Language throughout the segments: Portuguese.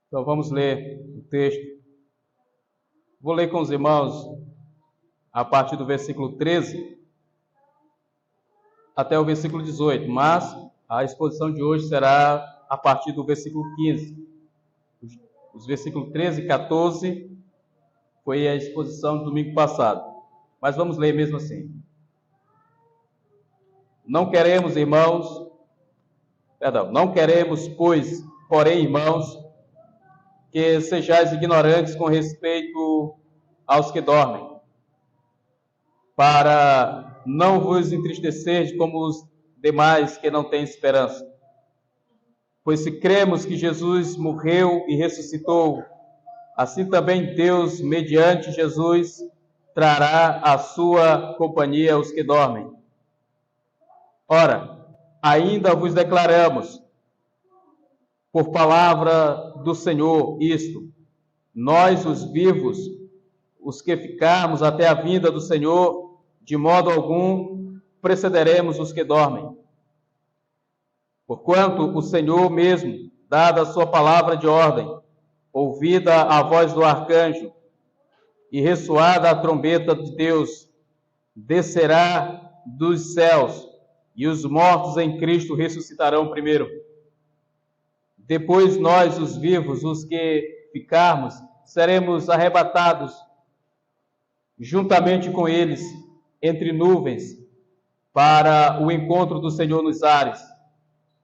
Então vamos ler o texto. Vou ler com os irmãos a partir do versículo 13 até o versículo 18, mas a exposição de hoje será a partir do versículo 15. Os versículos 13 e 14 foi a exposição do domingo passado, mas vamos ler mesmo assim. Não queremos, porém, irmãos, que sejais ignorantes com respeito aos que dormem, para não vos entristecerdes como os demais que não têm esperança. Pois se cremos que Jesus morreu e ressuscitou, assim também Deus, mediante Jesus, trará a sua companhia aos que dormem. Ora, ainda vos declaramos, por palavra do Senhor, isto: nós, os vivos, os que ficarmos até a vinda do Senhor, de modo algum precederemos os que dormem. Porquanto o Senhor mesmo, dada a sua palavra de ordem, ouvida a voz do arcanjo e ressoada a trombeta de Deus, descerá dos céus, e os mortos em Cristo ressuscitarão primeiro. Depois nós, os vivos, os que ficarmos, seremos arrebatados juntamente com eles entre nuvens para o encontro do Senhor nos ares.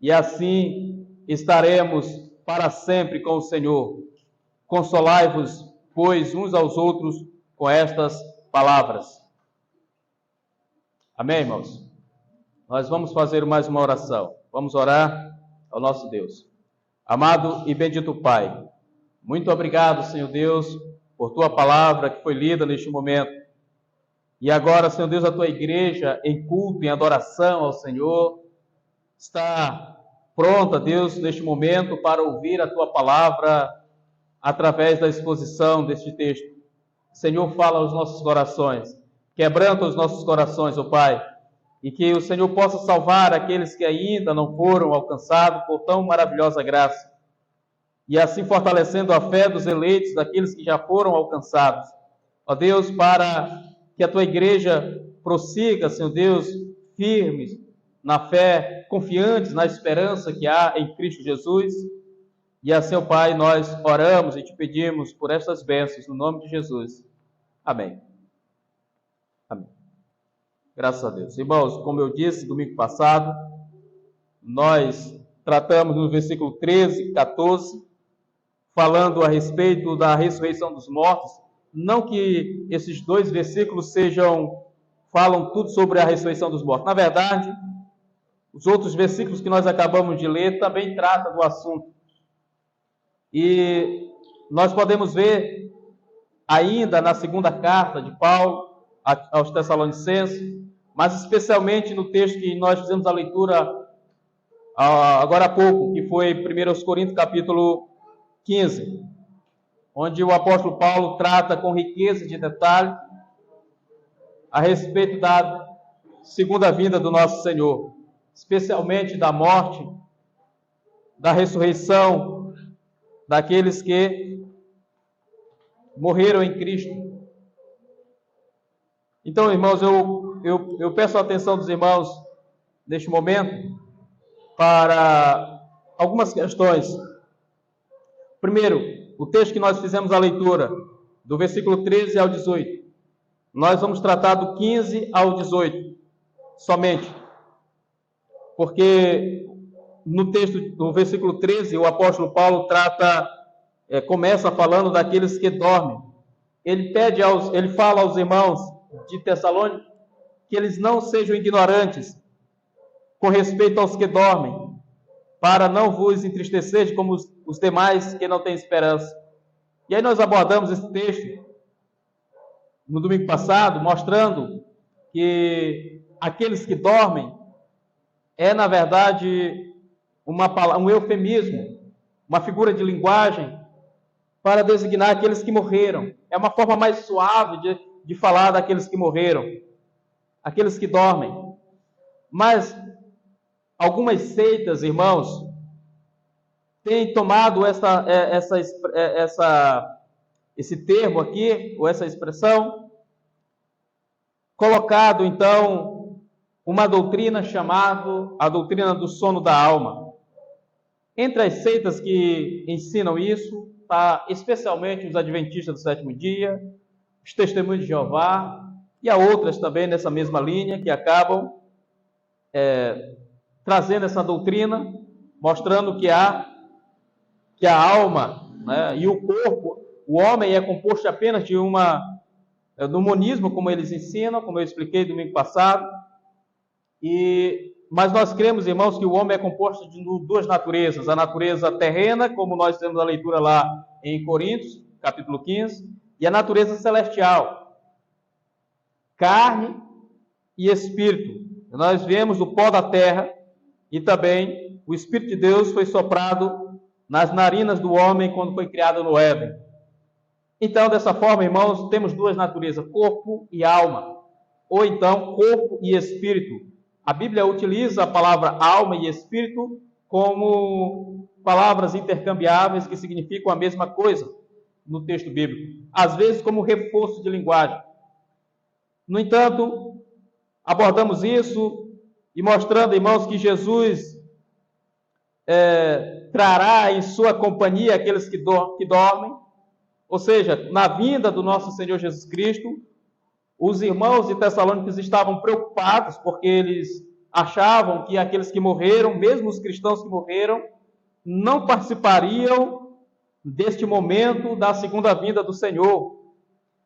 E assim estaremos para sempre com o Senhor. Consolai-vos, pois, uns aos outros com estas palavras. Amém, irmãos? Nós vamos fazer mais uma oração. Vamos orar ao nosso Deus. Amado e bendito Pai, muito obrigado, Senhor Deus, por Tua palavra que foi lida neste momento. E agora, Senhor Deus, a Tua igreja em culto, em adoração ao Senhor, está pronta, Deus, neste momento para ouvir a Tua palavra através da exposição deste texto. Senhor, fala aos nossos corações, quebranta os nossos corações, ó Pai, e que o Senhor possa salvar aqueles que ainda não foram alcançados por tão maravilhosa graça, e assim fortalecendo a fé dos eleitos, daqueles que já foram alcançados. Ó Deus, para que a Tua igreja prossiga, Senhor Deus, firmes na fé, confiantes na esperança que há em Cristo Jesus. E assim, ó Pai, nós oramos e te pedimos por estas bênçãos, no nome de Jesus. Amém. Amém. Graças a Deus. Irmãos, como eu disse domingo passado, nós tratamos no versículo 13 e 14, falando a respeito da ressurreição dos mortos. Não que esses dois versículos falam tudo sobre a ressurreição dos mortos. Na verdade, os outros versículos que nós acabamos de ler também tratam do assunto. E nós podemos ver ainda na segunda carta de Paulo aos Tessalonicenses, mas especialmente no texto que nós fizemos a leitura agora há pouco, que foi 1 Coríntios capítulo 15, onde o apóstolo Paulo trata com riqueza de detalhe a respeito da segunda vinda do nosso Senhor, especialmente da morte, da ressurreição daqueles que morreram em Cristo. Então, irmãos, eu peço a atenção dos irmãos neste momento para algumas questões. Primeiro, o texto que nós fizemos a leitura, do versículo 13 ao 18. Nós vamos tratar do 15 ao 18, somente. Porque no texto, no versículo 13, o apóstolo Paulo começa falando daqueles que dormem. Ele fala aos irmãos de Tessalônica que eles não sejam ignorantes com respeito aos que dormem, para não vos entristecer como os demais que não têm esperança. E aí nós abordamos esse texto no domingo passado, mostrando que aqueles que dormem é, na verdade, um eufemismo, uma figura de linguagem para designar aqueles que morreram. É uma forma mais suave de falar daqueles que morreram, aqueles que dormem. Mas algumas seitas, irmãos, tem tomado esse termo aqui, ou essa expressão, colocado, então, uma doutrina chamada a doutrina do sono da alma. Entre as seitas que ensinam isso, está especialmente os adventistas do sétimo dia, os testemunhos de Jeová, e há outras também nessa mesma linha, que acabam trazendo essa doutrina, mostrando que a alma, né, e o corpo, o homem é composto apenas de do monismo, como eles ensinam, como eu expliquei domingo passado, mas nós cremos, irmãos, que o homem é composto de duas naturezas, a natureza terrena, como nós temos a leitura lá em Coríntios, capítulo 15, e a natureza celestial, carne e espírito. Nós viemos do pó da terra e também o Espírito de Deus foi soprado nas narinas do homem quando foi criado no Éden. Então, dessa forma, irmãos, temos duas naturezas, corpo e alma, ou então corpo e espírito. A Bíblia utiliza a palavra alma e espírito como palavras intercambiáveis que significam a mesma coisa no texto bíblico, às vezes como reforço de linguagem. No entanto, abordamos isso e mostrando, irmãos, que Jesus trará em sua companhia aqueles que dormem, ou seja, na vinda do nosso Senhor Jesus Cristo. Os irmãos de Tessalônica estavam preocupados porque eles achavam que aqueles que morreram, mesmo os cristãos que morreram, não participariam deste momento da segunda vinda do Senhor.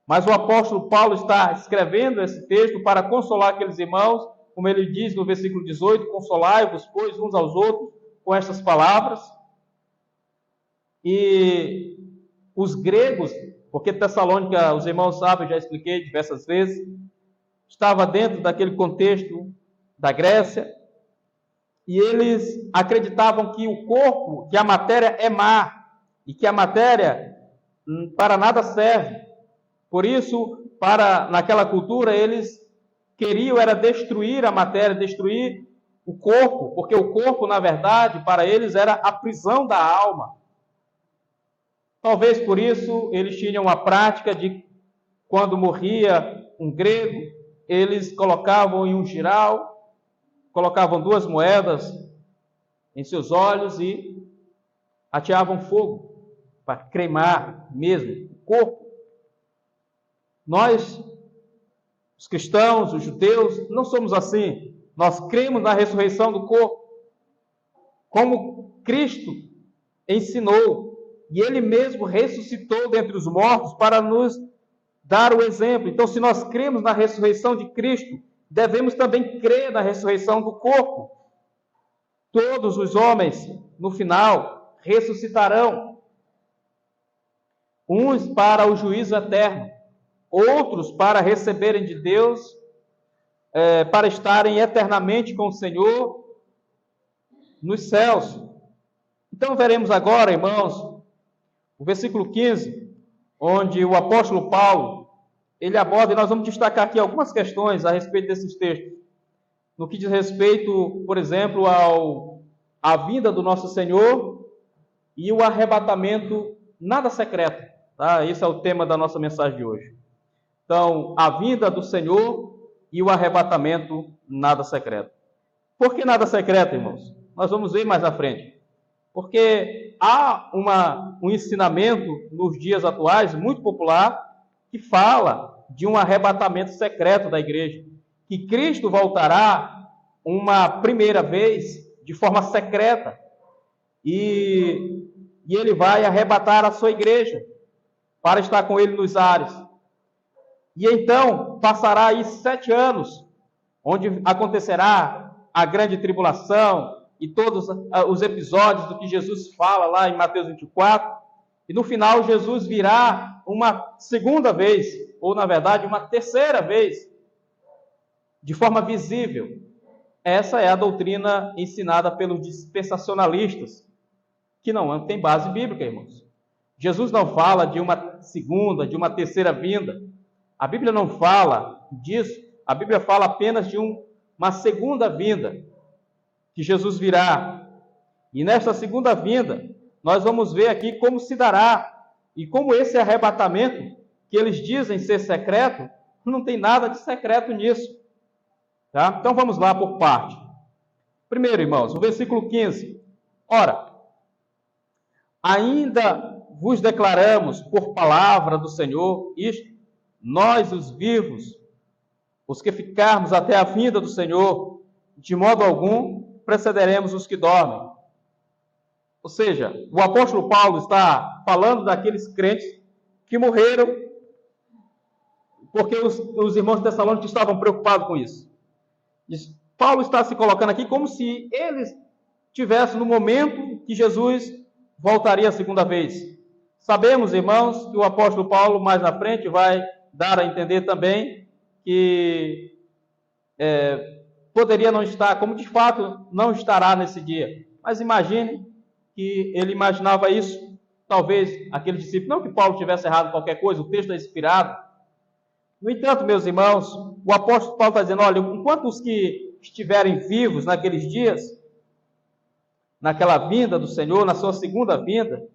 Mas o apóstolo Paulo está escrevendo esse texto para consolar aqueles irmãos, como ele diz no versículo 18, consolai-vos, pois, uns aos outros, com estas palavras. E os gregos, porque Tessalônica, os irmãos sabem, já expliquei diversas vezes, estava dentro daquele contexto da Grécia, e eles acreditavam que o corpo, que a matéria é má, e que a matéria para nada serve. Por isso, naquela cultura, eles queriam era destruir a matéria, destruir o corpo, porque o corpo, na verdade, para eles era a prisão da alma. Talvez por isso eles tinham a prática de, quando morria um grego, eles colocavam em um jiral, colocavam 2 moedas em seus olhos e ateavam fogo para cremar mesmo o corpo. Nós, os cristãos, os judeus, não somos assim. Nós cremos na ressurreição do corpo, como Cristo ensinou. E Ele mesmo ressuscitou dentre os mortos para nos dar o exemplo. Então, se nós cremos na ressurreição de Cristo, devemos também crer na ressurreição do corpo. Todos os homens, no final, ressuscitarão. Uns para o juízo eterno, outros para receberem de Deus, para estarem eternamente com o Senhor nos céus. Então, veremos agora, irmãos, o versículo 15, onde o apóstolo Paulo, ele aborda, e nós vamos destacar aqui algumas questões a respeito desses textos, no que diz respeito, por exemplo, à vinda do nosso Senhor e o arrebatamento nada secreto. Tá? Esse é o tema da nossa mensagem de hoje. Então, a vinda do Senhor e o arrebatamento nada secreto. Por que nada secreto, irmãos? Nós vamos ver mais à frente. Porque há um ensinamento nos dias atuais, muito popular, que fala de um arrebatamento secreto da igreja. Que Cristo voltará uma primeira vez de forma secreta. E Ele vai arrebatar a sua igreja para estar com Ele nos ares. E então passará aí 7 anos, onde acontecerá a grande tribulação, e todos os episódios do que Jesus fala lá em Mateus 24, e no final Jesus virá uma segunda vez, ou na verdade uma terceira vez, de forma visível. Essa é a doutrina ensinada pelos dispensacionalistas, que não tem base bíblica, irmãos. Jesus não fala de uma segunda, de uma terceira vinda. A Bíblia não fala disso, a Bíblia fala apenas de uma segunda vinda, que Jesus virá. E nesta segunda vinda, nós vamos ver aqui como se dará e como esse arrebatamento, que eles dizem ser secreto, não tem nada de secreto nisso. Tá? Então vamos lá por parte. Primeiro, irmãos, o versículo 15. Ora, ainda vos declaramos por palavra do Senhor isto, nós os vivos, os que ficarmos até a vinda do Senhor, de modo algum precederemos os que dormem. Ou seja, o apóstolo Paulo está falando daqueles crentes que morreram, porque os irmãos de Tessalônica estavam preocupados com isso. Paulo está se colocando aqui como se eles estivessem no momento que Jesus voltaria a segunda vez. Sabemos, irmãos, que o apóstolo Paulo, mais na frente, vai dar a entender também que poderia não estar, como de fato não estará nesse dia. Mas imagine que ele imaginava isso, talvez aquele discípulo, não que Paulo tivesse errado qualquer coisa, o texto é inspirado. No entanto, meus irmãos, o apóstolo Paulo está dizendo, olha, enquanto os que estiverem vivos naqueles dias, naquela vinda do Senhor, na sua segunda vinda,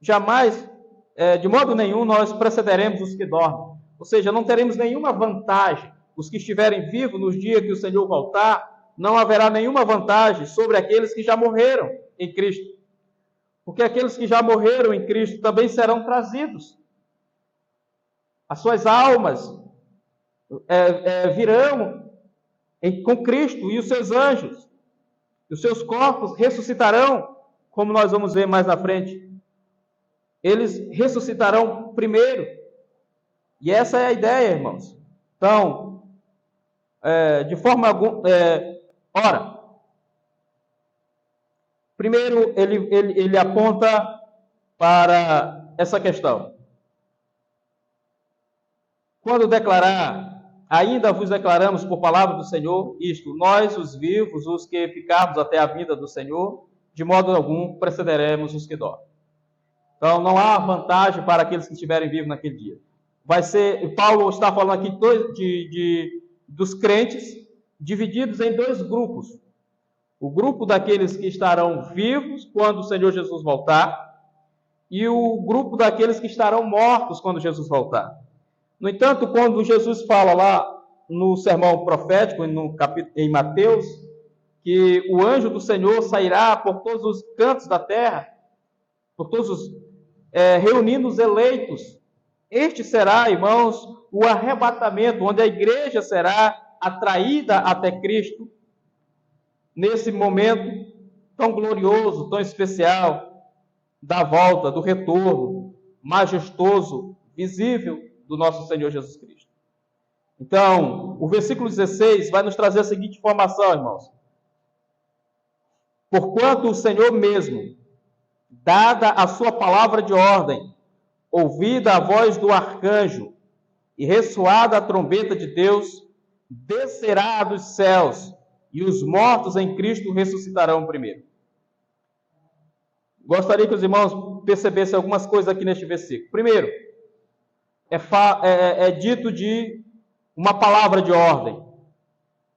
jamais, de modo nenhum, nós precederemos os que dormem. Ou seja, não teremos nenhuma vantagem. Os que estiverem vivos nos dias que o Senhor voltar, não haverá nenhuma vantagem sobre aqueles que já morreram em Cristo. Porque aqueles que já morreram em Cristo também serão trazidos. As suas almas virão com Cristo e os seus anjos. E os seus corpos ressuscitarão, como nós vamos ver mais na frente. Eles ressuscitarão primeiro. E essa é a ideia, irmãos. Então, de forma alguma... ora, primeiro ele aponta para essa questão. Quando declarar, ainda vos declaramos por palavra do Senhor, isto, nós os vivos, os que ficarmos até a vinda do Senhor, de modo algum precederemos os que dormem. Então, não há vantagem para aqueles que estiverem vivos naquele dia. Paulo está falando aqui dos crentes divididos em dois grupos. O grupo daqueles que estarão vivos quando o Senhor Jesus voltar e o grupo daqueles que estarão mortos quando Jesus voltar. No entanto, quando Jesus fala lá no sermão profético, em Mateus, que o anjo do Senhor sairá por todos os cantos da terra, por todos reunindo os eleitos, este será, irmãos, o arrebatamento, onde a igreja será atraída até Cristo, nesse momento tão glorioso, tão especial, da volta, do retorno, majestoso, visível, do nosso Senhor Jesus Cristo. Então, o versículo 16 vai nos trazer a seguinte informação, irmãos. Porquanto o Senhor mesmo, dada a sua palavra de ordem, ouvida a voz do arcanjo e ressoada a trombeta de Deus, descerá dos céus e os mortos em Cristo ressuscitarão primeiro. Gostaria que os irmãos percebessem algumas coisas aqui neste versículo. Primeiro, é dito de uma palavra de ordem.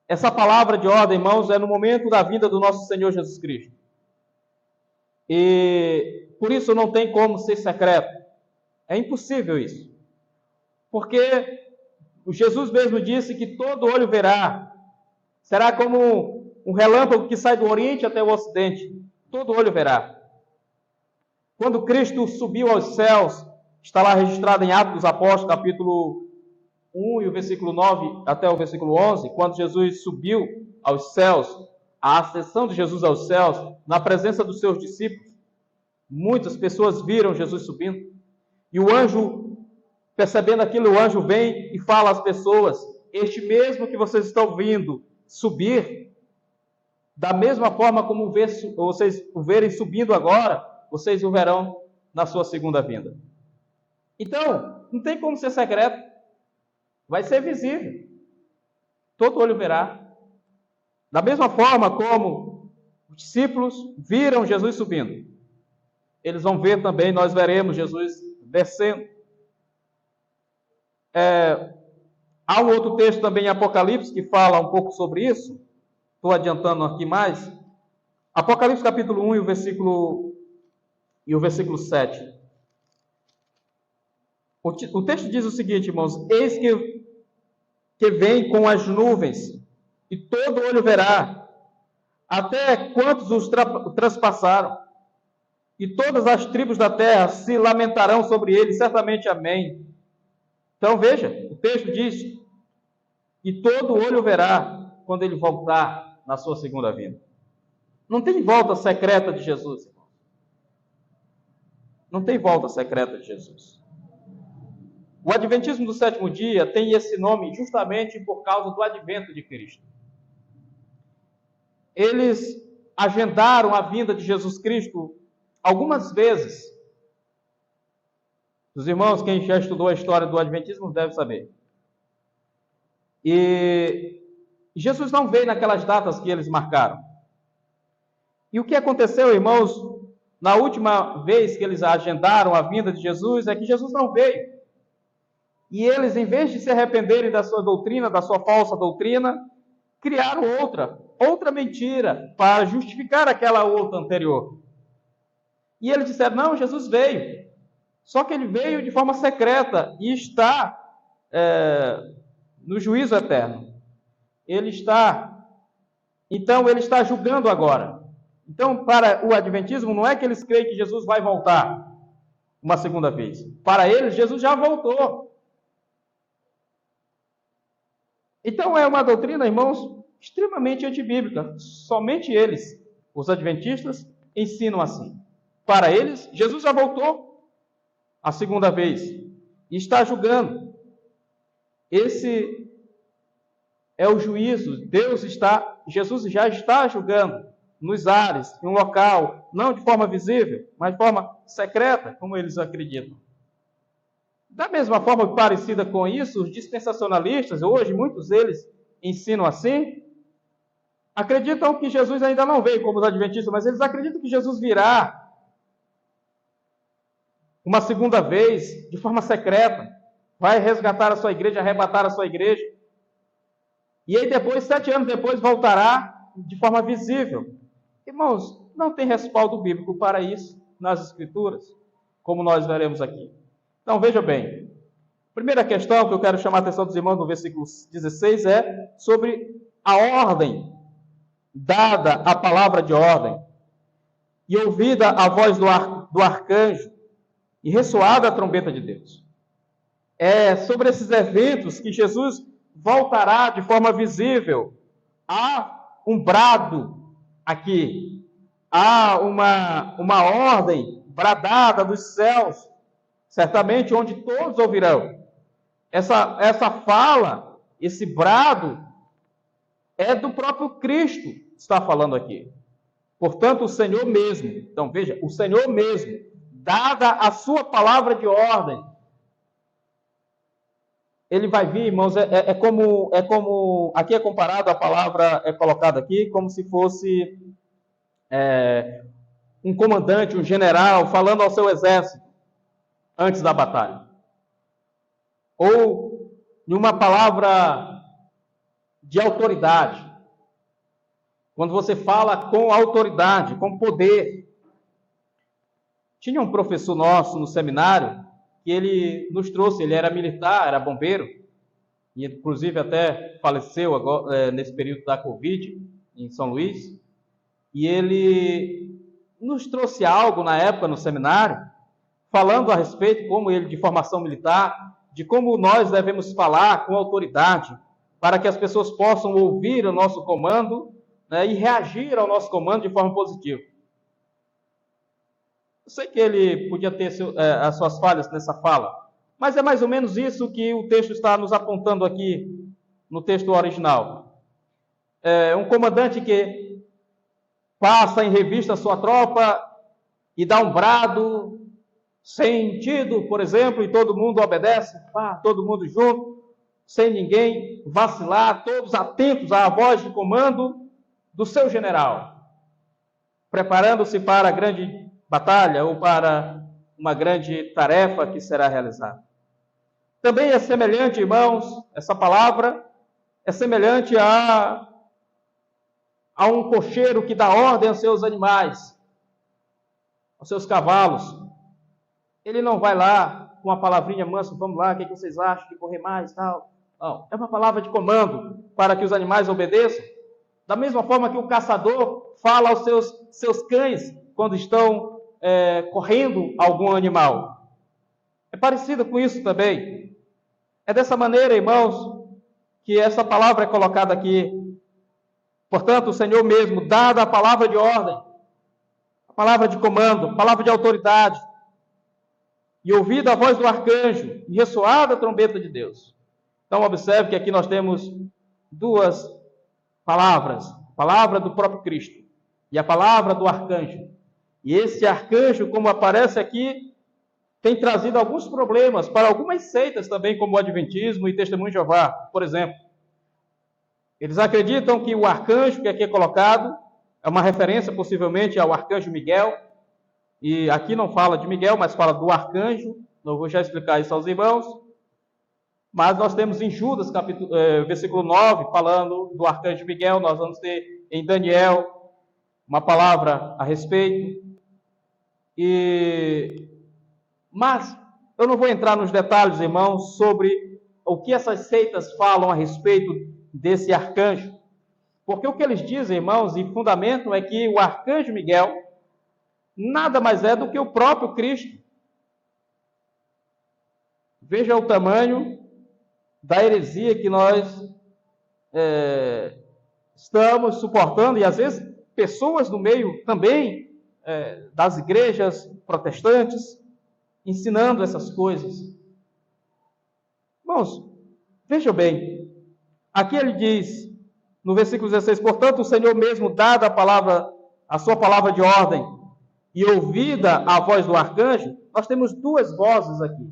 Essa palavra de ordem, irmãos, é no momento da vinda do nosso Senhor Jesus Cristo. E por isso não tem como ser secreto. É impossível isso. Porque Jesus mesmo disse que todo olho verá. Será como um relâmpago que sai do Oriente até o Ocidente. Todo olho verá. Quando Cristo subiu aos céus, está lá registrado em Atos dos Apóstolos, capítulo 1 e o versículo 9 até o versículo 11, quando Jesus subiu aos céus, a ascensão de Jesus aos céus, na presença dos seus discípulos, muitas pessoas viram Jesus subindo, e o anjo, percebendo aquilo, o anjo vem e fala às pessoas, este mesmo que vocês estão vindo subir, da mesma forma como vocês o verem subindo agora, vocês o verão na sua segunda vinda. Então, não tem como ser secreto. Vai ser visível. Todo olho verá. Da mesma forma como os discípulos viram Jesus subindo, eles vão ver também, nós veremos Jesus descendo. Há um outro texto também em Apocalipse que fala um pouco sobre isso. Estou adiantando aqui mais. Apocalipse capítulo 1 e o versículo e o versículo 7. O texto diz o seguinte, irmãos: eis que vem com as nuvens, e todo olho verá, até quantos os transpassaram, e todas as tribos da terra se lamentarão sobre ele, certamente amém. Então veja, o texto diz que todo olho verá quando ele voltar na sua segunda vinda. Não tem volta secreta de Jesus, irmão. Não tem volta secreta de Jesus. O Adventismo do sétimo dia tem esse nome justamente por causa do advento de Cristo. Eles agendaram a vinda de Jesus Cristo algumas vezes. Os irmãos, quem já estudou a história do Adventismo deve saber. E Jesus não veio naquelas datas que eles marcaram. E o que aconteceu, irmãos, na última vez que eles agendaram a vinda de Jesus, é que Jesus não veio. E eles, em vez de se arrependerem da sua doutrina, da sua falsa doutrina, criaram outra mentira para justificar aquela outra anterior. E eles disseram: não, Jesus veio. Só que ele veio de forma secreta e está no juízo eterno. Então ele está julgando agora. Então, para o Adventismo, não é que eles creem que Jesus vai voltar uma segunda vez. Para eles, Jesus já voltou. Então, é uma doutrina, irmãos, extremamente antibíblica. Somente eles, os adventistas, ensinam assim. Para eles, Jesus já voltou a segunda vez e está julgando. Esse é o juízo. Jesus já está julgando nos ares, em um local, não de forma visível, mas de forma secreta, como eles acreditam. Da mesma forma parecida com isso, os dispensacionalistas, hoje muitos deles ensinam assim, acreditam que Jesus ainda não veio como os adventistas, mas eles acreditam que Jesus virá uma segunda vez, de forma secreta, vai resgatar a sua igreja, arrebatar a sua igreja, e aí depois, 7 anos depois, voltará de forma visível. Irmãos, não tem respaldo bíblico para isso nas Escrituras, como nós veremos aqui. Então, veja bem, a primeira questão que eu quero chamar a atenção dos irmãos no versículo 16 é sobre a ordem, dada a palavra de ordem, e ouvida a voz do arcanjo, e ressoada a trombeta de Deus. É sobre esses eventos que Jesus voltará de forma visível. Há um brado aqui, há uma ordem bradada dos céus, certamente onde todos ouvirão. Essa fala, esse brado, é do próprio Cristo que está falando aqui. Portanto, o Senhor mesmo, então veja, o Senhor mesmo, dada a sua palavra de ordem, ele vai vir, irmãos, como aqui é comparado, a palavra é colocada aqui como se fosse um comandante, um general, falando ao seu exército antes da batalha. Ou em uma palavra de autoridade. Quando você fala com autoridade, com poder. Tinha um professor nosso no seminário que ele nos trouxe, ele era militar, era bombeiro, e inclusive até faleceu agora, nesse período da Covid, em São Luís, e ele nos trouxe algo na época no seminário, falando a respeito, como ele de formação militar, de como nós devemos falar com autoridade, para que as pessoas possam ouvir o nosso comando, né, e reagir ao nosso comando de forma positiva. Eu sei que ele podia ter as suas falhas nessa fala, mas é mais ou menos isso que o texto está nos apontando aqui no texto original. Um comandante que passa em revista a sua tropa e dá um brado sentido, por exemplo, e todo mundo obedece, todo mundo junto, sem ninguém vacilar, todos atentos à voz de comando do seu general, preparando-se para a grande batalha ou para uma grande tarefa que será realizada. Também é semelhante, irmãos, essa palavra é semelhante a um cocheiro que dá ordem aos seus animais. aos seus cavalos. Ele não vai lá com uma palavrinha mansa, vamos lá, o que vocês acham de correr mais, tal. Não, é uma palavra de comando para que os animais obedeçam. Da mesma forma que o caçador fala aos seus cães quando estão correndo algum animal. É parecido com isso também. É dessa maneira, irmãos, que essa palavra é colocada aqui. Portanto, o Senhor mesmo, dada a palavra de ordem, a palavra de comando, a palavra de autoridade, e ouvida a voz do arcanjo, e ressoada a trombeta de Deus. Então, observe que aqui nós temos duas palavras. A palavra do próprio Cristo e a palavra do arcanjo. E esse arcanjo, como aparece aqui, tem trazido alguns problemas para algumas seitas também, como o Adventismo e Testemunho de Jeová, por exemplo. Eles acreditam que o arcanjo que aqui é colocado é uma referência possivelmente ao arcanjo Miguel. E aqui não fala de Miguel, mas fala do arcanjo. Não vou já explicar isso aos irmãos. Mas nós temos em Judas, versículo 9, falando do arcanjo Miguel. Nós vamos ter em Daniel uma palavra a respeito. Mas eu não vou entrar nos detalhes, irmãos, sobre o que essas seitas falam a respeito desse arcanjo. Porque o que eles dizem, irmãos, e fundamentam é que o arcanjo Miguel nada mais é do que o próprio Cristo. Veja o tamanho da heresia que nós estamos suportando, e às vezes pessoas no meio também das igrejas protestantes ensinando essas coisas. Irmãos, vejam bem, aqui ele diz, no versículo 16, portanto, o Senhor mesmo, dada a sua palavra de ordem, e ouvida a voz do arcanjo, nós temos duas vozes aqui,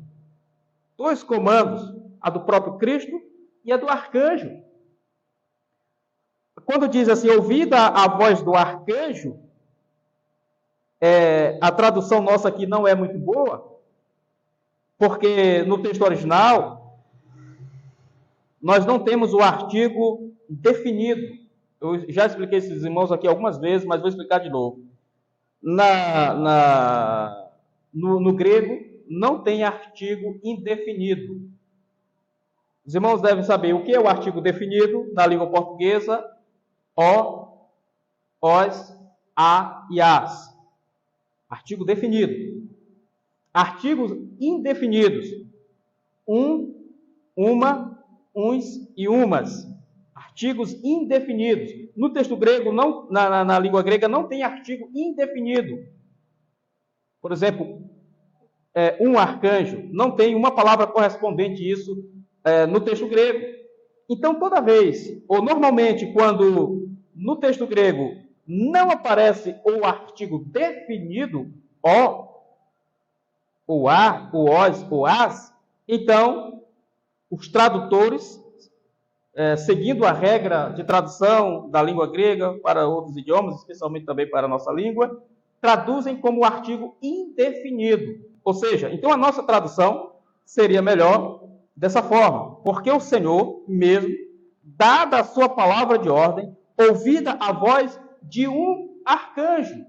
dois comandos, a do próprio Cristo e a do arcanjo. Quando diz assim, ouvida a voz do arcanjo, a tradução nossa aqui não é muito boa, porque no texto original, nós não temos o artigo definido. Eu já expliquei esses irmãos aqui algumas vezes, mas vou explicar de novo. No grego, não tem artigo indefinido. Os irmãos devem saber o que é o artigo definido na língua portuguesa: o, os, a e as. Artigo definido. Artigos indefinidos: uma, uns e umas. Artigos indefinidos. No texto grego, na língua grega, não tem artigo indefinido. Por exemplo, um arcanjo, não tem uma palavra correspondente a isso no texto grego. Então, toda vez, ou normalmente, quando no texto grego não aparece o artigo definido, o a, o os, o as, então, os tradutores, seguindo a regra de tradução da língua grega para outros idiomas, especialmente também para a nossa língua, traduzem como artigo indefinido. Ou seja, então a nossa tradução seria melhor dessa forma, porque o Senhor mesmo, dada a sua palavra de ordem, ouvida a voz de um arcanjo.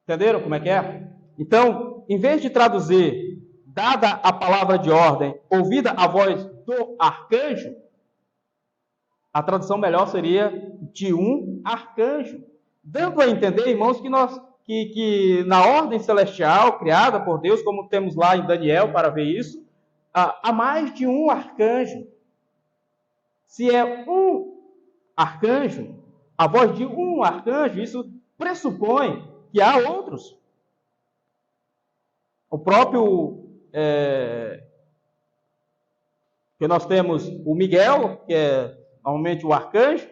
Entenderam como é que é? Então, em vez de traduzir dada a palavra de ordem, ouvida a voz do arcanjo, a tradução melhor seria de um arcanjo. Dando a entender, irmãos, que na ordem celestial criada por Deus, como temos lá em Daniel para ver isso, há mais de um arcanjo. Se é um arcanjo, a voz de um arcanjo, isso pressupõe que há outros. O próprio que nós temos o Miguel, que é normalmente o arcanjo,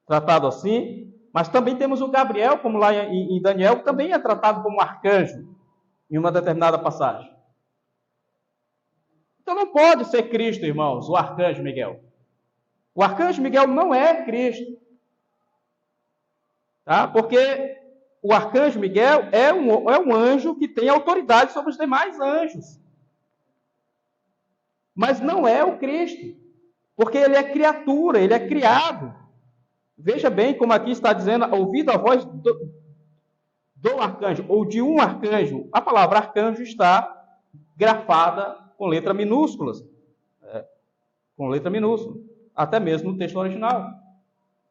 tratado assim, mas também temos o Gabriel, como lá em Daniel, que também é tratado como arcanjo, em uma determinada passagem. Então não pode ser Cristo, irmãos, o arcanjo Miguel. O arcanjo Miguel não é Cristo. Tá? Porque o arcanjo Miguel é um anjo que tem autoridade sobre os demais anjos. Mas não é o Cristo. Porque ele é criatura, ele é criado. Veja bem como aqui está dizendo, ouvido a voz do arcanjo, ou de um arcanjo. A palavra arcanjo está grafada com letra minúsculas. Com letra minúscula. Até mesmo no texto original.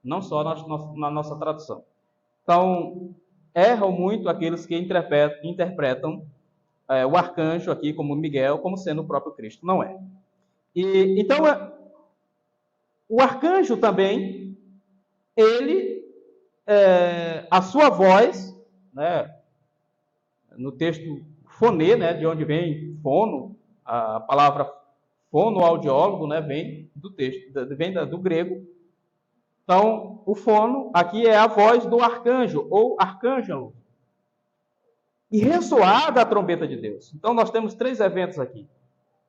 Não só na nossa tradução. Então, erram muito aqueles que interpretam o arcanjo aqui como Miguel, como sendo o próprio Cristo. Não é. Então, o arcanjo também, ele, a sua voz, né, no texto fonê, né, de onde vem fono, a palavra fonoaudiólogo, né, vem do texto, vem do grego. Então, o fono aqui é a voz do arcanjo, ou arcângelo. E ressoada a trombeta de Deus. Então, nós temos 3 eventos aqui.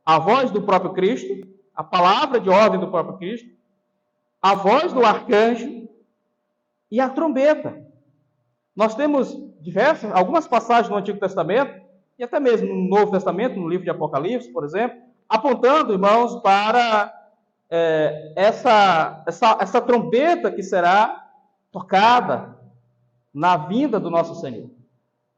A voz do próprio Cristo, a palavra de ordem do próprio Cristo, a voz do arcanjo e a trombeta. Nós temos algumas passagens no Antigo Testamento, e até mesmo no Novo Testamento, no livro de Apocalipse, por exemplo, apontando, irmãos, para essa trombeta que será tocada na vinda do nosso Senhor.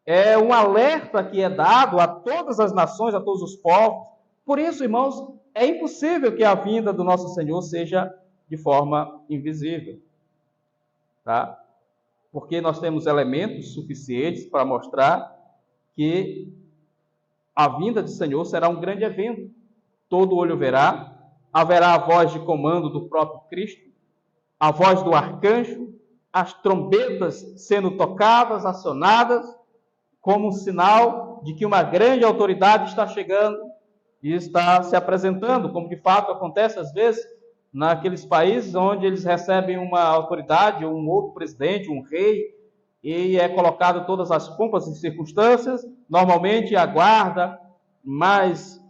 É um alerta que é dado a todas as nações, a todos os povos. Por isso, irmãos, é impossível que a vinda do nosso Senhor seja de forma invisível. Tá? Porque nós temos elementos suficientes para mostrar que a vinda do Senhor será um grande evento. Todo olho verá, haverá a voz de comando do próprio Cristo, a voz do arcanjo, as trombetas sendo tocadas, acionadas, como um sinal de que uma grande autoridade está chegando e está se apresentando, como de fato acontece às vezes naqueles países onde eles recebem uma autoridade, um outro presidente, um rei, e é colocado todas as pompas e circunstâncias, normalmente a guarda mais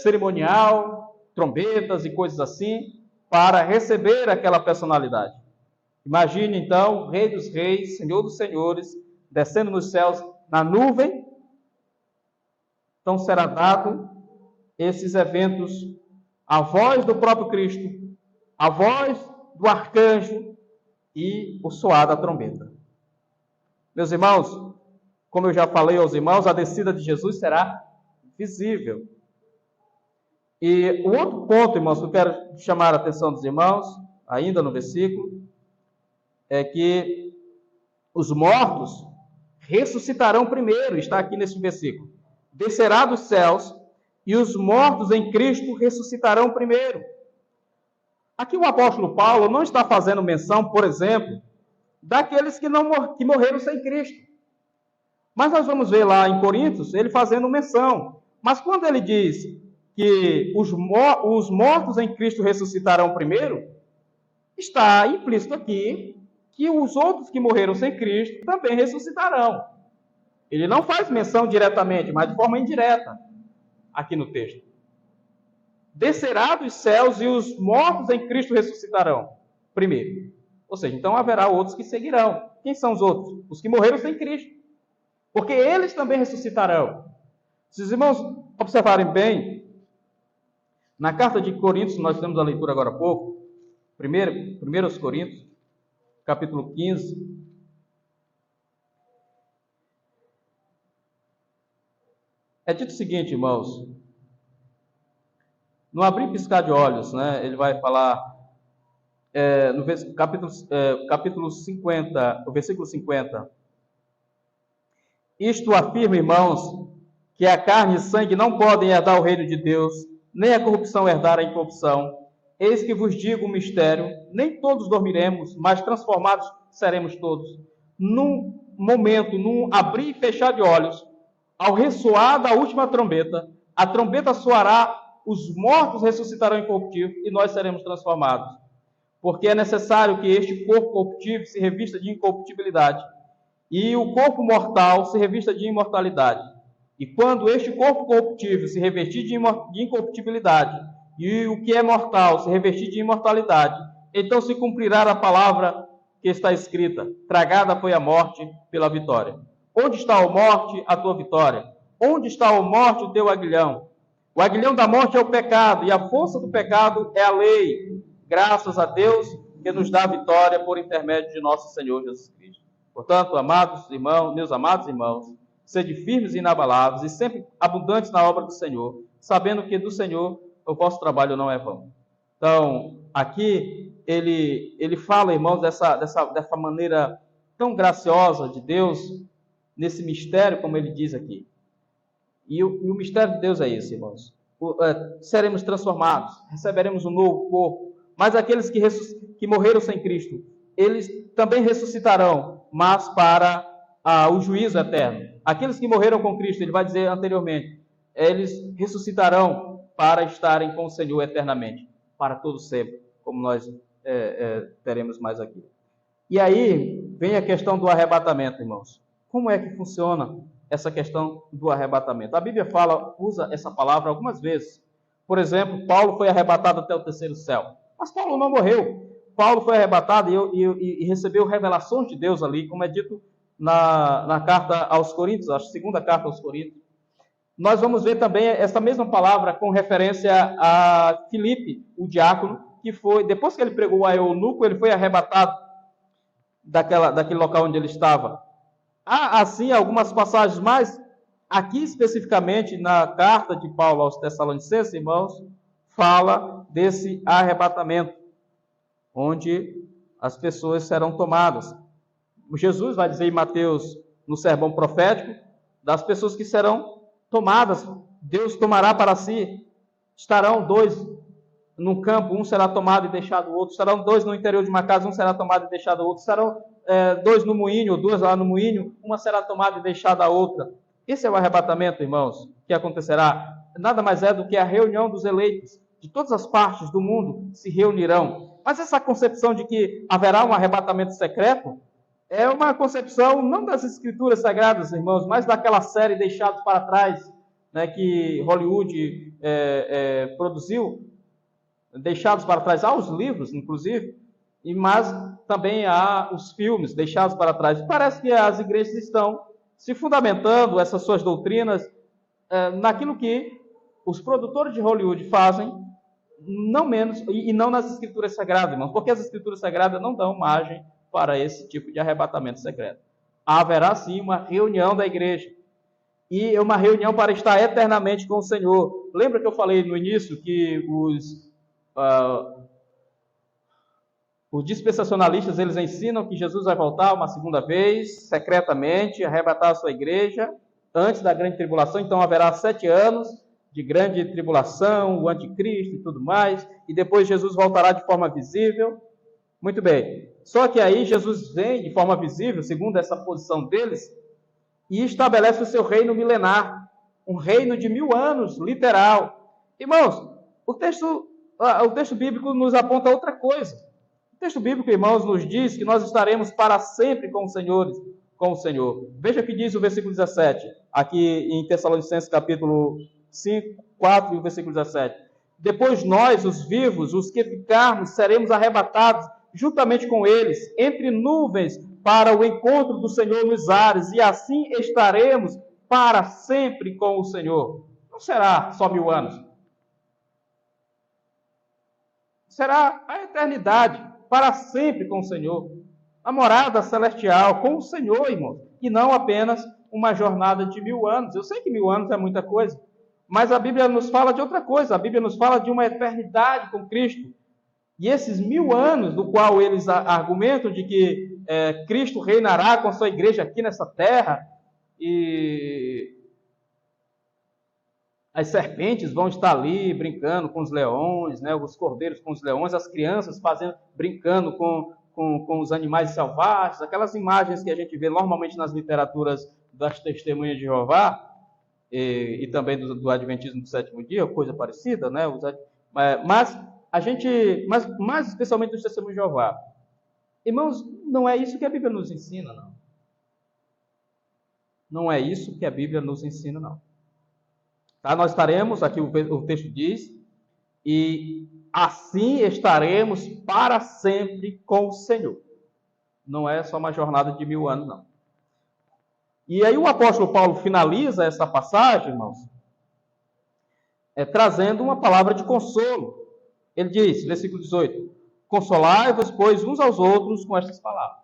cerimonial, trombetas e coisas assim, para receber aquela personalidade. Imagine então o Rei dos Reis, Senhor dos Senhores, descendo nos céus na nuvem. Então será dado esses eventos, a voz do próprio Cristo, a voz do arcanjo e o soar da trombeta. Meus irmãos, como eu já falei aos irmãos, a descida de Jesus será visível. E o outro ponto, irmãos, que eu quero chamar a atenção dos irmãos, ainda no versículo, é que os mortos ressuscitarão primeiro, está aqui nesse versículo. Descerá dos céus e os mortos em Cristo ressuscitarão primeiro. Aqui o apóstolo Paulo não está fazendo menção, por exemplo, daqueles que morreram sem Cristo. Mas nós vamos ver lá em Coríntios, ele fazendo menção. Mas quando ele diz que os mortos em Cristo ressuscitarão primeiro, está implícito aqui que os outros que morreram sem Cristo também ressuscitarão. Ele não faz menção diretamente, mas de forma indireta, aqui no texto. Descerá dos céus e os mortos em Cristo ressuscitarão primeiro. Ou seja, então haverá outros que seguirão. Quem são os outros? Os que morreram sem Cristo. Porque eles também ressuscitarão. Se os irmãos observarem bem, na carta de Coríntios, nós temos a leitura agora há pouco, 1 Coríntios, capítulo 15. É dito o seguinte, irmãos, no abrir e piscar de olhos, né, ele vai falar no capítulo 50, o versículo 50. Isto afirma, irmãos, que a carne e sangue não podem herdar o reino de Deus, nem a corrupção herdar a incorrupção. Eis que vos digo um mistério, nem todos dormiremos, mas transformados seremos todos. Num momento, num abrir e fechar de olhos, ao ressoar da última trombeta, a trombeta soará, os mortos ressuscitarão incorruptível e nós seremos transformados. Porque é necessário que este corpo corruptível se revista de incorruptibilidade e o corpo mortal se revista de imortalidade. E quando este corpo corruptível se revestir de incorruptibilidade e o que é mortal se revestir de imortalidade, então se cumprirá a palavra que está escrita: tragada foi a morte pela vitória. Onde está a morte, a tua vitória? Onde está a morte, o teu aguilhão? O aguilhão da morte é o pecado, e a força do pecado é a lei. Graças a Deus, que nos dá a vitória por intermédio de nosso Senhor Jesus Cristo. Portanto, amados irmãos, meus amados irmãos, sede firmes e inabaláveis e sempre abundantes na obra do Senhor, sabendo que do Senhor o vosso trabalho não é vão. Então, aqui ele fala, irmãos, dessa maneira tão graciosa de Deus, nesse mistério, como ele diz aqui. E o mistério de Deus é esse, irmãos. Seremos transformados, receberemos um novo corpo, mas aqueles que morreram sem Cristo, eles também ressuscitarão, mas para o juízo eterno. Aqueles que morreram com Cristo, ele vai dizer anteriormente, eles ressuscitarão para estarem com o Senhor eternamente, para todo sempre, como nós teremos mais aqui. E aí vem a questão do arrebatamento, irmãos. Como é que funciona essa questão do arrebatamento? A Bíblia usa essa palavra algumas vezes. Por exemplo, Paulo foi arrebatado até o terceiro céu. Mas Paulo não morreu. Paulo foi arrebatado e recebeu revelações de Deus ali, como é dito na carta aos Coríntios, a segunda carta aos Coríntios. Nós vamos ver também essa mesma palavra com referência a Filipe, o diácono, que foi, depois que ele pregou a eunuco, ele foi arrebatado daquele local onde ele estava. Há, assim, algumas passagens, mas aqui especificamente na carta de Paulo aos Tessalonicenses, irmãos, fala desse arrebatamento, onde as pessoas serão tomadas. Jesus vai dizer em Mateus, no sermão profético, das pessoas que serão tomadas. Deus tomará para si. Estarão dois num campo, um será tomado e deixado o outro. Estarão dois no interior de uma casa, um será tomado e deixado o outro. Estarão dois no moinho, ou duas lá no moinho, uma será tomada e deixada a outra. Esse é o arrebatamento, irmãos, que acontecerá. Nada mais é do que a reunião dos eleitos. De todas as partes do mundo se reunirão. Mas essa concepção de que haverá um arrebatamento secreto é uma concepção não das Escrituras Sagradas, irmãos, mas daquela série Deixados para Trás, né, que Hollywood produziu. Deixados para Trás, há os livros, inclusive, mas também há os filmes Deixados para Trás. Parece que as igrejas estão se fundamentando essas suas doutrinas naquilo que os produtores de Hollywood fazem, não menos, e não nas Escrituras Sagradas, irmãos, porque as Escrituras Sagradas não dão margem para esse tipo de arrebatamento secreto. Haverá sim uma reunião da igreja, e uma reunião para estar eternamente com o Senhor. Lembra que eu falei no início que os dispensacionalistas, eles ensinam que Jesus vai voltar uma segunda vez, secretamente, arrebatar a sua igreja, antes da grande tribulação. Então haverá 7 anos de grande tribulação, o anticristo e tudo mais, e depois Jesus voltará de forma visível. Muito bem. Só que aí Jesus vem de forma visível, segundo essa posição deles, e estabelece o seu reino milenar, um reino de 1000 anos, literal. Irmãos, o texto bíblico nos aponta outra coisa. O texto bíblico, irmãos, nos diz que nós estaremos para sempre com o Senhor. Veja o que diz o versículo 17, aqui em Tessalonicenses capítulo 5, 4 e o versículo 17. Depois nós, os vivos, os que ficarmos, seremos arrebatados juntamente com eles, entre nuvens, para o encontro do Senhor nos ares, e assim estaremos para sempre com o Senhor. Não será só 1000 anos. Será a eternidade, para sempre com o Senhor. A morada celestial com o Senhor, irmãos, e não apenas uma jornada de 1000 anos. Eu sei que 1000 anos é muita coisa, mas a Bíblia nos fala de outra coisa. A Bíblia nos fala de uma eternidade com Cristo. E esses 1000 anos, do qual eles argumentam de que Cristo reinará com a sua igreja aqui nessa terra, e as serpentes vão estar ali brincando com os leões, né, os cordeiros com os leões, as crianças brincando com os animais selvagens, aquelas imagens que a gente vê normalmente nas literaturas das testemunhas de Jeová, e também do Adventismo do sétimo dia, coisa parecida, né? Mas mais especialmente dos testemunhos de Jeová. Irmãos, não é isso que a Bíblia nos ensina, não. Não é isso que a Bíblia nos ensina, não. Tá? Nós estaremos, aqui o texto diz, e assim estaremos para sempre com o Senhor. Não é só uma jornada de 1000 anos, não. E aí o apóstolo Paulo finaliza essa passagem, irmãos, trazendo uma palavra de consolo. Ele diz, versículo 18, Consolai-vos, pois, uns aos outros com estas palavras.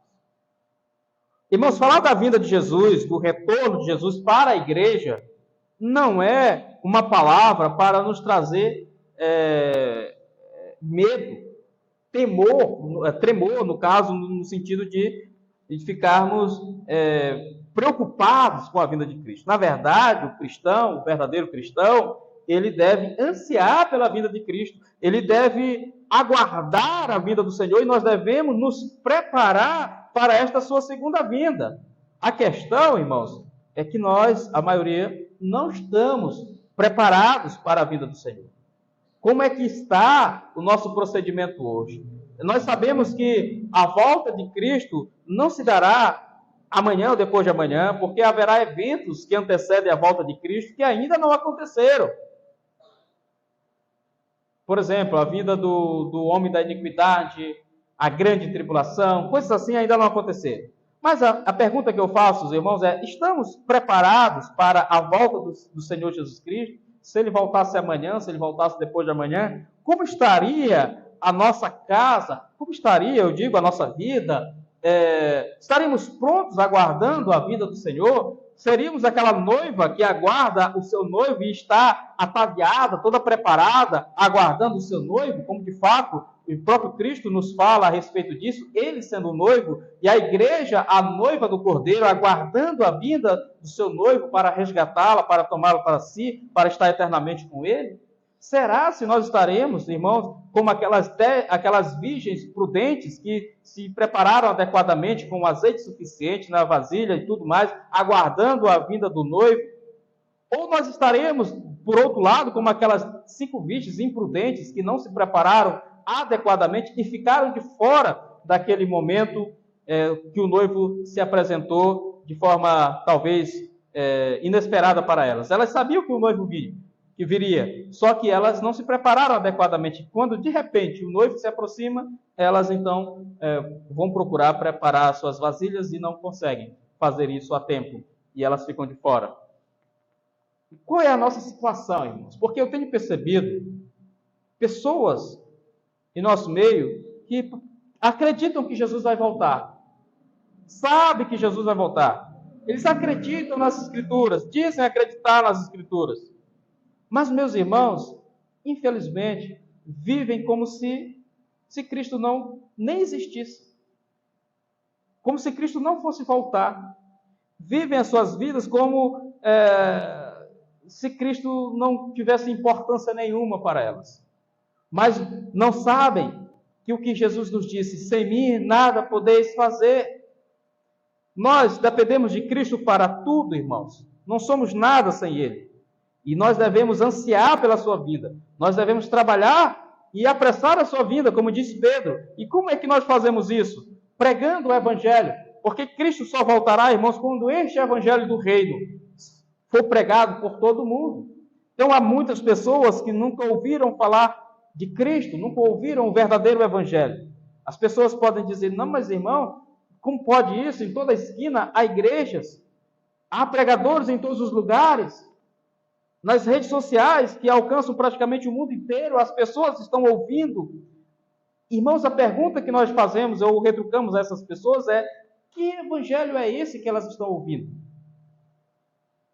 Irmãos, falar da vinda de Jesus, do retorno de Jesus para a igreja, não é uma palavra para nos trazer medo, tremor, no caso, no sentido de ficarmos preocupados com a vinda de Cristo. Na verdade, o cristão, o verdadeiro cristão, ele deve ansiar pela vinda de Cristo, ele deve aguardar a vinda do Senhor e nós devemos nos preparar para esta sua segunda vinda. A questão, irmãos, é que nós, a maioria, não estamos preparados para a vinda do Senhor. Como é que está o nosso procedimento hoje? Nós sabemos que a volta de Cristo não se dará amanhã ou depois de amanhã, porque haverá eventos que antecedem a volta de Cristo que ainda não aconteceram. Por exemplo, a vinda do homem da iniquidade, a grande tribulação, coisas assim ainda não aconteceram. Mas a pergunta que eu faço, irmãos, é: estamos preparados para a volta do Senhor Jesus Cristo? Se ele voltasse amanhã, se ele voltasse depois de amanhã, como estaria a nossa casa? Como estaria, eu digo, a nossa vida? Estaríamos prontos aguardando a vinda do Senhor? Seríamos aquela noiva que aguarda o seu noivo e está ataviada, toda preparada, aguardando o seu noivo, como de fato o próprio Cristo nos fala a respeito disso, ele sendo o noivo, e a igreja, a noiva do Cordeiro, aguardando a vinda do seu noivo para resgatá-la, para tomá-la para si, para estar eternamente com ele? Será se nós estaremos, irmãos, como aquelas virgens prudentes que se prepararam adequadamente com azeite suficiente na vasilha e tudo mais, aguardando a vinda do noivo? Ou nós estaremos, por outro lado, como aquelas 5 virgens imprudentes que não se prepararam adequadamente e ficaram de fora daquele momento que o noivo se apresentou de forma talvez inesperada para elas? Elas sabiam que o noivo viria, só que elas não se prepararam adequadamente. Quando de repente o noivo se aproxima, elas então vão procurar preparar suas vasilhas e não conseguem fazer isso a tempo, e elas ficam de fora. Qual é a nossa situação, irmãos? Porque eu tenho percebido pessoas em nosso meio que acreditam que Jesus vai voltar, sabem que Jesus vai voltar, eles acreditam nas Escrituras, dizem acreditar nas Escrituras, mas, meus irmãos, infelizmente, vivem como se Cristo nem existisse. Como se Cristo não fosse voltar. Vivem as suas vidas como se Cristo não tivesse importância nenhuma para elas. Mas não sabem que o que Jesus nos disse: sem mim nada podeis fazer. Nós dependemos de Cristo para tudo, irmãos. Não somos nada sem Ele. E nós devemos ansiar pela sua vida. Nós devemos trabalhar e apressar a sua vinda, como disse Pedro. E como é que nós fazemos isso? Pregando o Evangelho. Porque Cristo só voltará, irmãos, quando este Evangelho do Reino for pregado por todo mundo. Então há muitas pessoas que nunca ouviram falar de Cristo, nunca ouviram o verdadeiro Evangelho. As pessoas podem dizer: não, mas irmão, como pode isso? Em toda esquina há igrejas, há pregadores em todos os lugares. Nas redes sociais, que alcançam praticamente o mundo inteiro, as pessoas estão ouvindo. Irmãos, a pergunta que nós fazemos, ou retrucamos a essas pessoas, é: que evangelho é esse que elas estão ouvindo?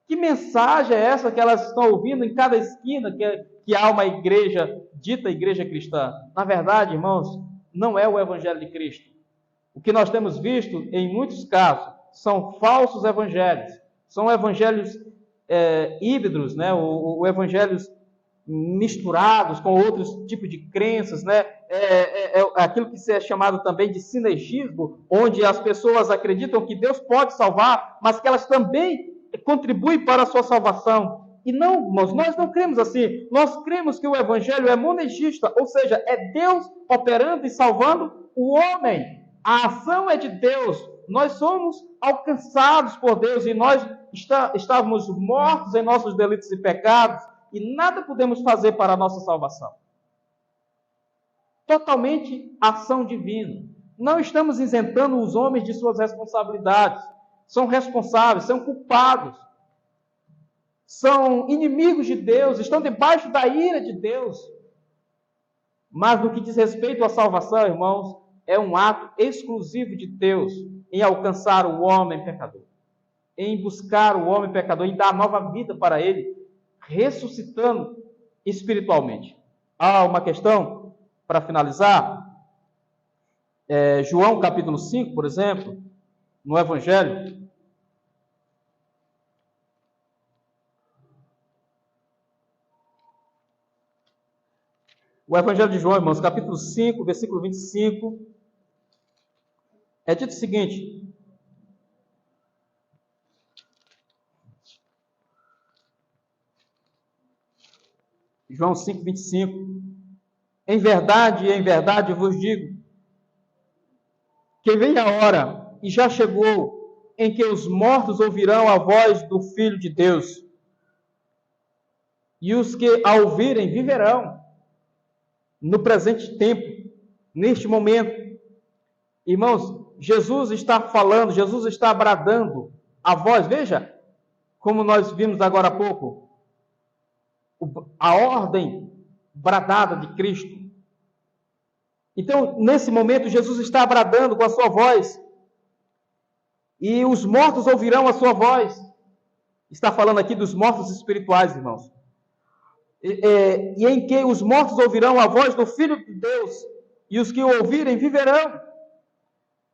Que mensagem é essa que elas estão ouvindo em cada esquina que há uma igreja, dita igreja cristã? Na verdade, irmãos, não é o evangelho de Cristo. O que nós temos visto, em muitos casos, são falsos evangelhos. São evangelhos híbridos, né? Ou evangelhos misturados com outros tipos de crenças, né? Aquilo que é chamado também de sinergismo, onde as pessoas acreditam que Deus pode salvar, mas que elas também contribuem para a sua salvação. E não, nós não cremos assim. Nós cremos que o evangelho é monergista, ou seja, é Deus operando e salvando o homem. A ação é de Deus. Nós somos alcançados por Deus e nós estávamos mortos em nossos delitos e pecados e nada podemos fazer para a nossa salvação. Totalmente ação divina. Não estamos isentando os homens de suas responsabilidades. São responsáveis, são culpados. São inimigos de Deus, estão debaixo da ira de Deus. Mas no que diz respeito à salvação, irmãos, é um ato exclusivo de Deus em alcançar o homem pecador, em buscar o homem pecador, em dar nova vida para ele, ressuscitando espiritualmente. Há uma questão, para finalizar, João capítulo 5, por exemplo, no Evangelho. O Evangelho de João, irmãos, capítulo 5, versículo 25, é dito o seguinte: João 5, 25, em verdade vos digo, que vem a hora, e já chegou, em que os mortos ouvirão a voz do Filho de Deus, e os que a ouvirem viverão. No presente tempo, neste momento, irmãos, Jesus está falando, Jesus está bradando a voz. Veja, como nós vimos agora há pouco, a ordem bradada de Cristo. Então, nesse momento, Jesus está bradando com a sua voz, e os mortos ouvirão a sua voz. Está falando aqui dos mortos espirituais, irmãos. E em que os mortos ouvirão a voz do Filho de Deus, e os que o ouvirem viverão.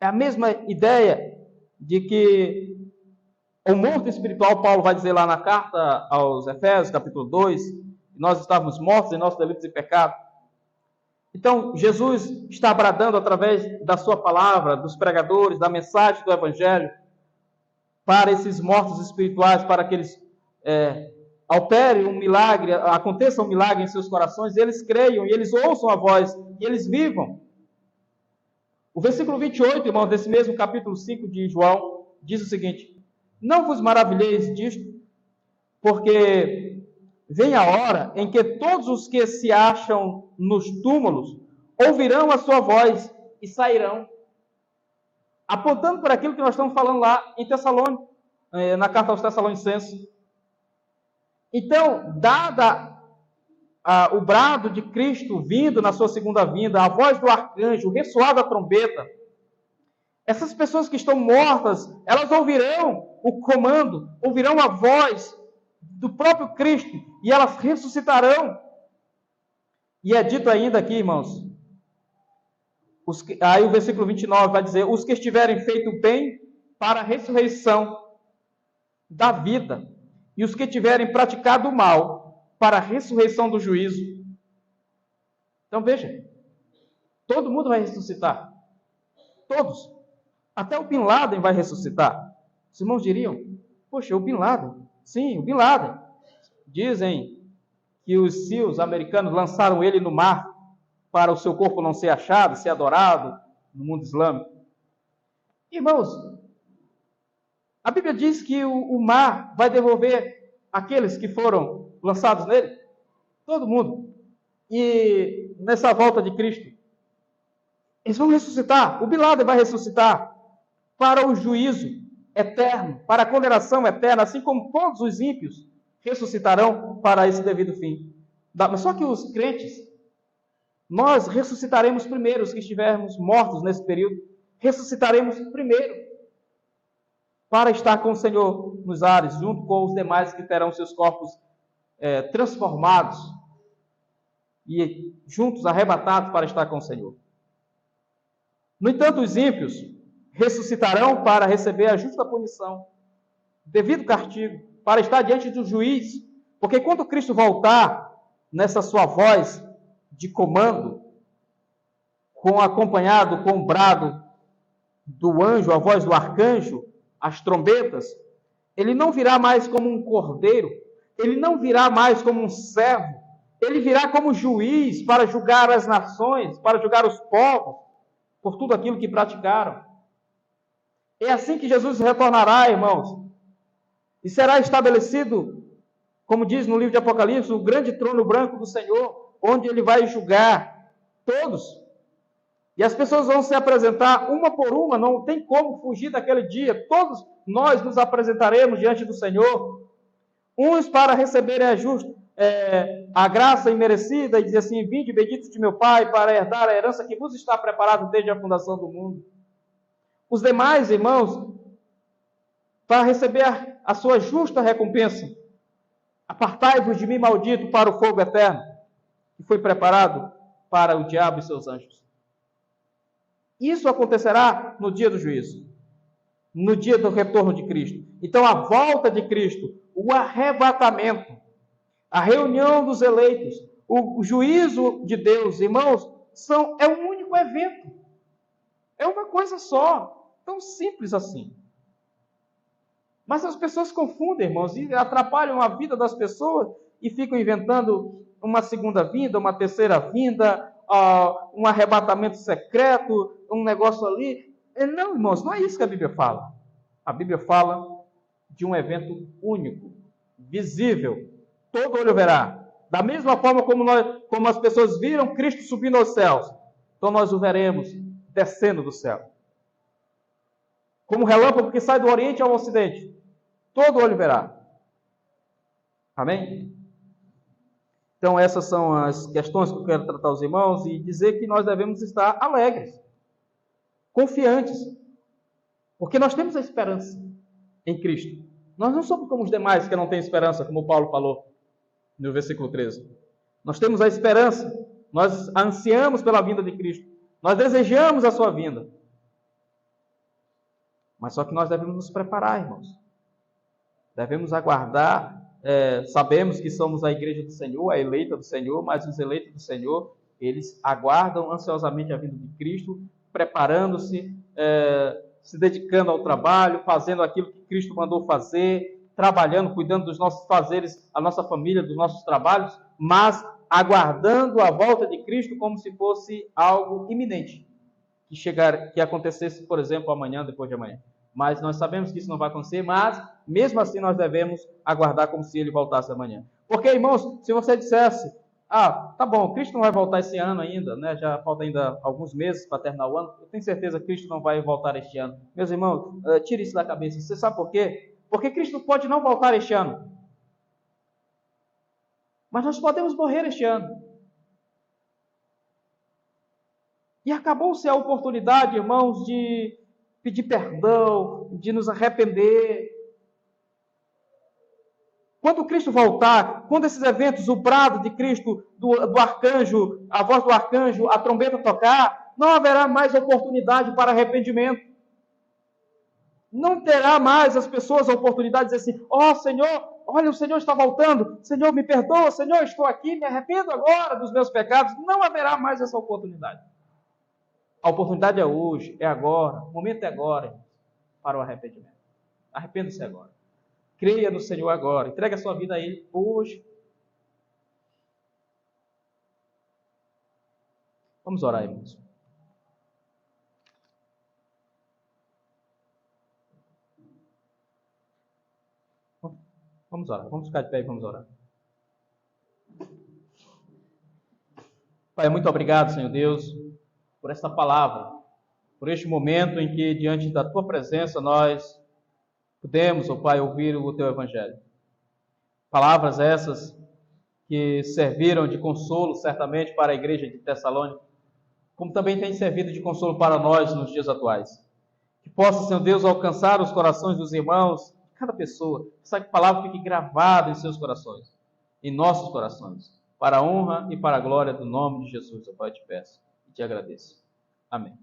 É a mesma ideia de que o morto espiritual, Paulo vai dizer lá na carta aos Efésios, capítulo 2, nós estávamos mortos em nossos delitos e pecados. Então, Jesus está bradando através da sua palavra, dos pregadores, da mensagem do Evangelho, para esses mortos espirituais, para que eles opere um milagre, aconteça um milagre em seus corações, e eles creiam, e eles ouçam a voz, e eles vivam. O versículo 28, irmão, desse mesmo capítulo 5 de João, diz o seguinte: não vos maravilheis disto, porque vem a hora em que todos os que se acham nos túmulos ouvirão a sua voz e sairão. Apontando para aquilo que nós estamos falando lá em Tessalônica, na carta aos Tessalonicenses. Então, dada o brado de Cristo vindo na sua segunda vinda, a voz do arcanjo, o ressoar da trombeta, essas pessoas que estão mortas, elas ouvirão o comando, ouvirão a voz do próprio Cristo, e elas ressuscitarão. E é dito ainda aqui, irmãos, aí o versículo 29 vai dizer: os que estiverem feito bem para a ressurreição da vida, e os que tiverem praticado o mal para a ressurreição do juízo. Então veja, todo mundo vai ressuscitar. Todos. Até o Bin Laden vai ressuscitar. Os irmãos diriam: poxa, o Bin Laden. Sim, o Bin Laden. Dizem que os SEALs americanos lançaram ele no mar para o seu corpo não ser achado, ser adorado no mundo islâmico. Irmãos, a Bíblia diz que o mar vai devolver aqueles que foram lançados nele. Todo mundo. E nessa volta de Cristo, eles vão ressuscitar. O Bin Laden vai ressuscitar para o juízo eterno, para a condenação eterna, assim como todos os ímpios ressuscitarão para esse devido fim. Mas só que os crentes, nós ressuscitaremos primeiro, os que estivermos mortos nesse período, ressuscitaremos primeiro, para estar com o Senhor nos ares, junto com os demais que terão seus corpos transformados e juntos arrebatados para estar com o Senhor. No entanto, os ímpios ressuscitarão para receber a justa punição, devido castigo, para estar diante do juiz, porque quando Cristo voltar nessa sua voz de comando, acompanhado com o brado do anjo, a voz do arcanjo, as trombetas, ele não virá mais como um cordeiro, ele não virá mais como um servo, ele virá como juiz para julgar as nações, para julgar os povos, por tudo aquilo que praticaram. É assim que Jesus retornará, irmãos, e será estabelecido, como diz no livro de Apocalipse, o grande trono branco do Senhor, onde ele vai julgar todos. E as pessoas vão se apresentar uma por uma, não tem como fugir daquele dia. Todos nós nos apresentaremos diante do Senhor, uns para receberem a graça imerecida e dizer assim: vinde benditos de meu Pai para herdar a herança que vos está preparada desde a fundação do mundo. Os demais, irmãos, para receber a sua justa recompensa. Apartai-vos de mim, maldito, para o fogo eterno, que foi preparado para o diabo e seus anjos. Isso acontecerá no dia do juízo, no dia do retorno de Cristo. Então, a volta de Cristo, o arrebatamento, a reunião dos eleitos, o juízo de Deus, irmãos, é um único evento. É uma coisa só, tão simples assim. Mas as pessoas confundem, irmãos, e atrapalham a vida das pessoas e ficam inventando uma segunda vinda, uma terceira vinda, um arrebatamento secreto, um negócio ali. Não, irmãos, não é isso que a Bíblia fala. A Bíblia fala de um evento único, visível, todo olho verá. Da mesma forma como as pessoas viram Cristo subindo aos céus, então nós o veremos descendo do céu. Como relâmpago que sai do Oriente ao Ocidente, todo olho verá. Amém? Então essas são as questões que eu quero tratar aos irmãos e dizer que nós devemos estar alegres, confiantes, porque nós temos a esperança em Cristo. Nós não somos como os demais que não têm esperança, como Paulo falou no versículo 13. Nós temos a esperança, nós ansiamos pela vinda de Cristo, nós desejamos a sua vinda. Mas só que nós devemos nos preparar, irmãos. Devemos aguardar. Sabemos que somos a igreja do Senhor, a eleita do Senhor, mas os eleitos do Senhor, eles aguardam ansiosamente a vinda de Cristo, preparando-se, se dedicando ao trabalho, fazendo aquilo que Cristo mandou fazer, trabalhando, cuidando dos nossos fazeres, a nossa família, dos nossos trabalhos, mas aguardando a volta de Cristo como se fosse algo iminente, que acontecesse, por exemplo, amanhã, depois de amanhã. Mas nós sabemos que isso não vai acontecer, mas mesmo assim nós devemos aguardar como se ele voltasse amanhã. Porque, irmãos, se você dissesse: tá bom, Cristo não vai voltar esse ano ainda, né? Já falta ainda alguns meses para terminar o ano, eu tenho certeza que Cristo não vai voltar este ano. Meus irmãos, tire isso da cabeça. Você sabe por quê? Porque Cristo pode não voltar este ano. Mas nós podemos morrer este ano. E acabou-se a oportunidade, irmãos, de pedir perdão, de nos arrepender. Quando Cristo voltar, quando esses eventos, o brado de Cristo, do arcanjo, a voz do arcanjo, a trombeta tocar, não haverá mais oportunidade para arrependimento. Não terá mais as pessoas a oportunidade de dizer assim: Senhor, olha, o Senhor está voltando, Senhor, me perdoa, Senhor, estou aqui, me arrependo agora dos meus pecados. Não haverá mais essa oportunidade. A oportunidade é hoje, é agora, o momento é agora para o arrependimento. Arrependa-se agora. Creia no Senhor agora. Entregue a sua vida a Ele hoje. Vamos orar, irmãos. Vamos orar. Vamos ficar de pé e vamos orar. Pai, muito obrigado, Senhor Deus, por esta palavra, por este momento em que, diante da Tua presença, nós pudemos, ó Pai, ouvir o Teu Evangelho. Palavras essas que serviram de consolo, certamente, para a igreja de Tessalônica, como também tem servido de consolo para nós nos dias atuais. Que possa, Senhor Deus, alcançar os corações dos irmãos, de cada pessoa, que essa palavra fique gravada em seus corações, em nossos corações, para a honra e para a glória do nome de Jesus, ó Pai, eu te peço e te agradeço. Amém.